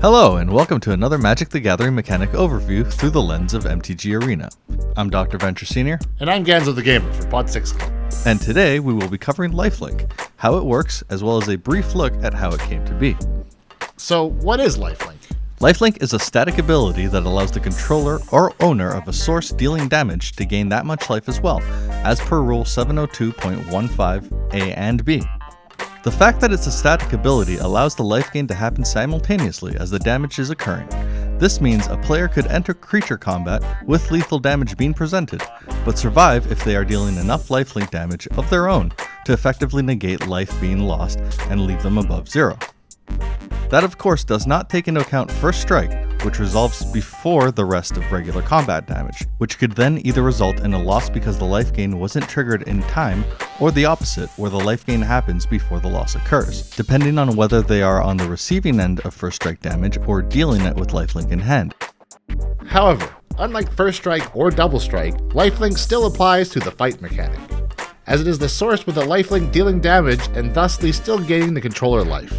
Hello, and welcome to another Magic the Gathering mechanic overview through the lens of MTG Arena. I'm Dr. Venture Sr. And I'm Ganzo the Gamer for Podsixclub. And today we will be covering Lifelink, how it works, as well as a brief look at how it came to be. So, what is Lifelink? Lifelink is a static ability that allows the controller or owner of a source dealing damage to gain that much life as well, as per Rule 702.15 A and B. The fact that it's a static ability allows the life gain to happen simultaneously as the damage is occurring. This means a player could enter creature combat with lethal damage being presented, but survive if they are dealing enough lifelink damage of their own to effectively negate life being lost and leave them above zero. That of course does not take into account First Strike, which resolves before the rest of regular combat damage, which could then either result in a loss because the life gain wasn't triggered in time, or the opposite, where the life gain happens before the loss occurs, depending on whether they are on the receiving end of First Strike damage or dealing it with lifelink in hand. However, unlike First Strike or Double Strike, Lifelink still applies to the fight mechanic, as it is the source with a lifelink dealing damage and thusly still gaining the controller life.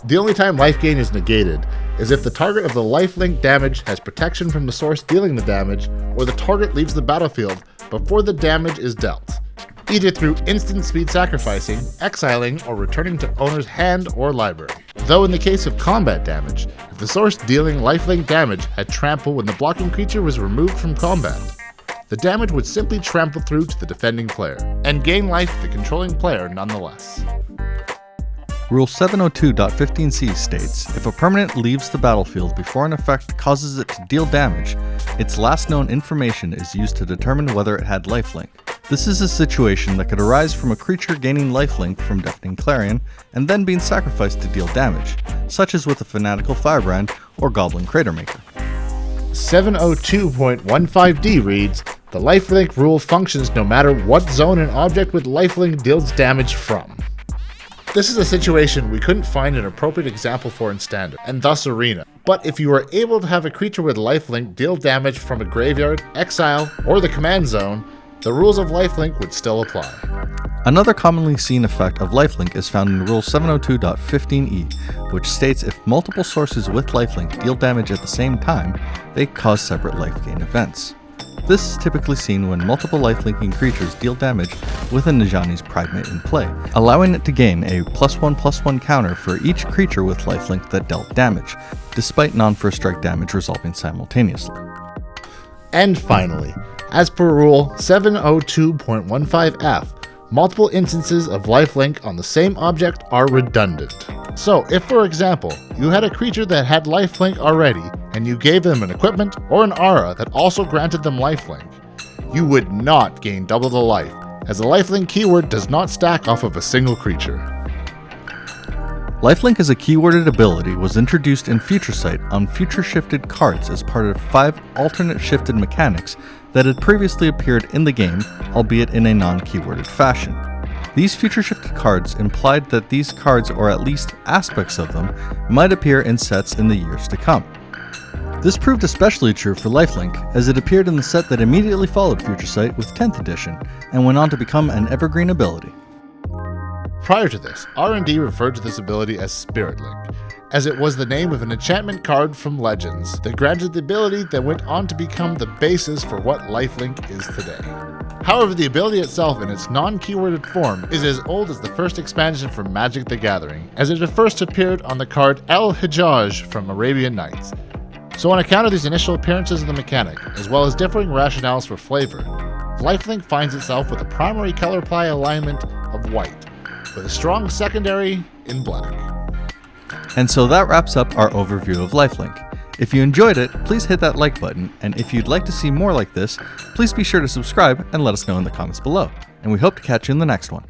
The only time life gain is negated is if the target of the lifelink damage has protection from the source dealing the damage, or the target leaves the battlefield before the damage is dealt, either through instant speed sacrificing, exiling, or returning to owner's hand or library. Though in the case of combat damage, if the source dealing lifelink damage had trample when the blocking creature was removed from combat, the damage would simply trample through to the defending player, and gain life to the controlling player nonetheless. Rule 702.15c states, if a permanent leaves the battlefield before an effect causes it to deal damage, its last known information is used to determine whether it had lifelink. This is a situation that could arise from a creature gaining lifelink from Deafening Clarion and then being sacrificed to deal damage, such as with a Fanatical Firebrand or Goblin Cratermaker. 702.15d reads, the lifelink rule functions no matter what zone an object with lifelink deals damage from. This is a situation we couldn't find an appropriate example for in Standard, and thus Arena. But if you were able to have a creature with lifelink deal damage from a graveyard, exile, or the command zone, the rules of lifelink would still apply. Another commonly seen effect of lifelink is found in Rule 702.15e, which states if multiple sources with lifelink deal damage at the same time, they cause separate life gain events. This is typically seen when multiple lifelinking creatures deal damage with a Najani's Pridemate in play, allowing it to gain a +1/+1 counter for each creature with lifelink that dealt damage, despite non-first strike damage resolving simultaneously. And finally, as per Rule 702.15f, multiple instances of lifelink on the same object are redundant. So if, for example, you had a creature that had lifelink already, and you gave them an equipment or an aura that also granted them lifelink, you would not gain double the life, as the lifelink keyword does not stack off of a single creature. Lifelink as a keyworded ability was introduced in Future Sight on future shifted cards as part of 5 alternate shifted mechanics that had previously appeared in the game, albeit in a non-keyworded fashion. These future shifted cards implied that these cards, or at least aspects of them, might appear in sets in the years to come. This proved especially true for Lifelink, as it appeared in the set that immediately followed Future Sight with 10th edition, and went on to become an evergreen ability. Prior to this, R&D referred to this ability as Spirit Link, as it was the name of an enchantment card from Legends that granted the ability that went on to become the basis for what Lifelink is today. However, the ability itself in its non-keyworded form is as old as the first expansion from Magic the Gathering, as it had first appeared on the card El Hijaj from Arabian Nights. So on account of these initial appearances of the mechanic, as well as differing rationales for flavor, Lifelink finds itself with a primary color play alignment of white, with a strong secondary in black. And so that wraps up our overview of Lifelink. If you enjoyed it, please hit that like button, and if you'd like to see more like this, please be sure to subscribe and let us know in the comments below. And we hope to catch you in the next one.